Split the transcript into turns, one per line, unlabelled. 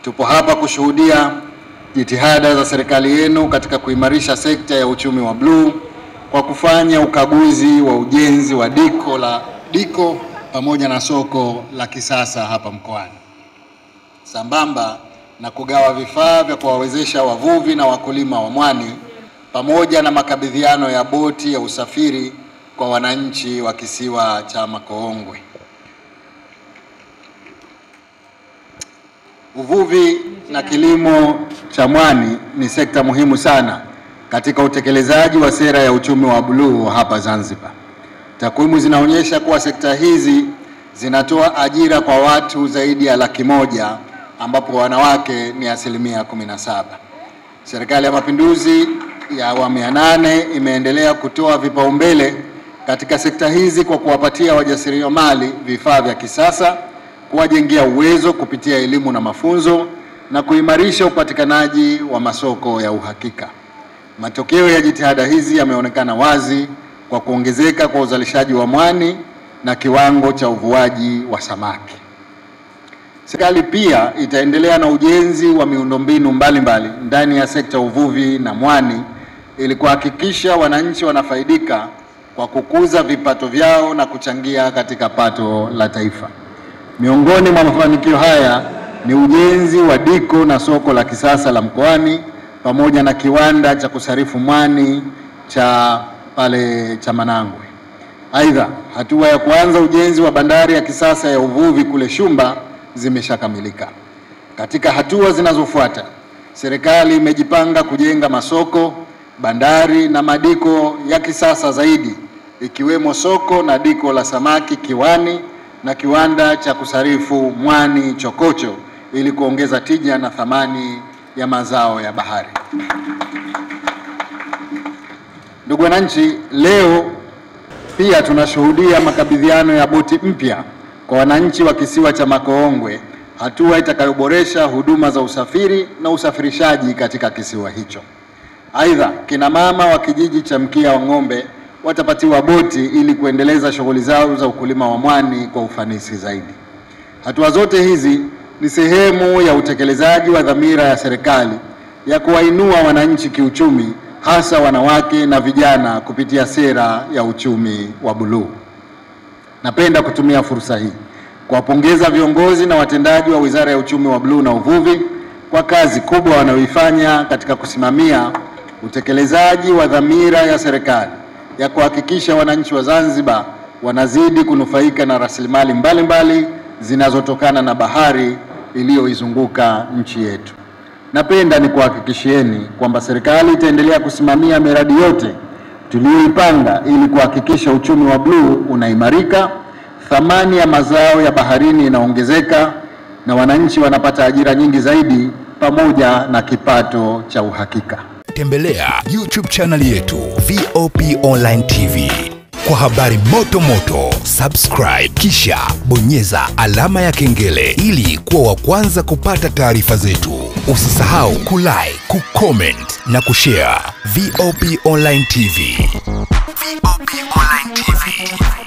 Tupo hapa kushuhudia jitihada za serikali yenu katika kuimarisha sekta ya uchumi wa bluu kwa kufanya ukaguzi wa ujenzi wa diko pamoja na soko la kisasa hapa mkoani, sambamba na kugawa vifaa vya kuwawezesha wavuvi na wakulima wa mwani pamoja na makabidhiano ya boti ya usafiri kwa wananchi wa kisiwa cha Makoongwe. Uvuvi na kilimo cha mwani ni sekta muhimu sana katika utekelezaji wa sera ya uchumi wa bluu hapa Zanzibar. Takwimu zinaonyesha kuwa sekta hizi zinatoa ajira kwa watu zaidi ya 100,000 ambapo wanawake ni 17%. Serikali ya Mapinduzi ya awamu ya 8 imeendelea kutoa vipaumbele katika sekta hizi kwa kuwapatia wajasiriamali vifaa vya kisasa, kuwajengea uwezo kupitia elimu na mafunzo na kuimarisha upatikanaji wa masoko ya uhakika. Matokeo ya jitihada hizi yameonekana wazi kwa kuongezeka kwa uzalishaji wa mwani na kiwango cha uvuaji wa samaki. Serikali pia itaendelea na ujenzi wa miundombinu mbalimbali ndani ya sekta uvuvi na mwani ili kuhakikisha wananchi wanafaidika kwa kukuza vipato vyao na kuchangia katika pato la taifa. Miongoni mwa mafanikio haya ni ujenzi wa diko na soko la kisasa la mkoani pamoja na kiwanda cha kusarifu mwani cha pale cha Manangwe. Aidha, hatua ya kuanza ujenzi wa bandari ya kisasa ya uvuvi kule Shumba zimeshakamilika. Katika hatua zinazofuata, serikali imejipanga kujenga masoko, bandari na madiko ya kisasa zaidi, ikiwemo soko na diko la samaki Kiwani na kiwanda cha kusarifu mwani Chokocho ili kuongeza tija na thamani ya mazao ya bahari. Ndugu wananchi, leo pia tunashuhudia makabidhiano ya boti mpya kwa wananchi wa kisiwa cha Makoongwe, hatua itakayoboresha huduma za usafiri na usafirishaji katika kisiwa hicho. Aidha, kina mama wa kijiji cha Mkia wa Ng'ombe watapatiwa boti ili kuendeleza shughuli zao za ukulima wa mwani kwa ufanisi zaidi. Hatua zote hizi ni sehemu ya utekelezaji wa dhamira ya serikali ya kuwainua wananchi kiuchumi, hasa wanawake na vijana kupitia sera ya uchumi wa buluu. Napenda kutumia fursa hii kuwapongeza viongozi na watendaji wa Wizara ya Uchumi wa Bluu na Uvuvi kwa kazi kubwa wanayoifanya katika kusimamia utekelezaji wa dhamira ya serikali ya kuhakikisha wananchi wa Zanzibar wanazidi kunufaika na rasilimali mbalimbali zinazotokana na bahari iliyoizunguka nchi yetu. Napenda nikuhakikishieni kwamba serikali itaendelea kusimamia miradi yote tuliyoipanga ili kuhakikisha uchumi wa bluu unaimarika, thamani ya mazao ya baharini inaongezeka na wananchi wanapata ajira nyingi zaidi pamoja na kipato cha uhakika.
Tembelea YouTube channel yetu VOP Online TV kwa habari moto moto. Subscribe kisha bonyeza alama ya kengele ili kuwa wa kwanza kupata taarifa zetu. Usisahau kulike, kucomment na kushare. VOP Online TV. VOP Online TV.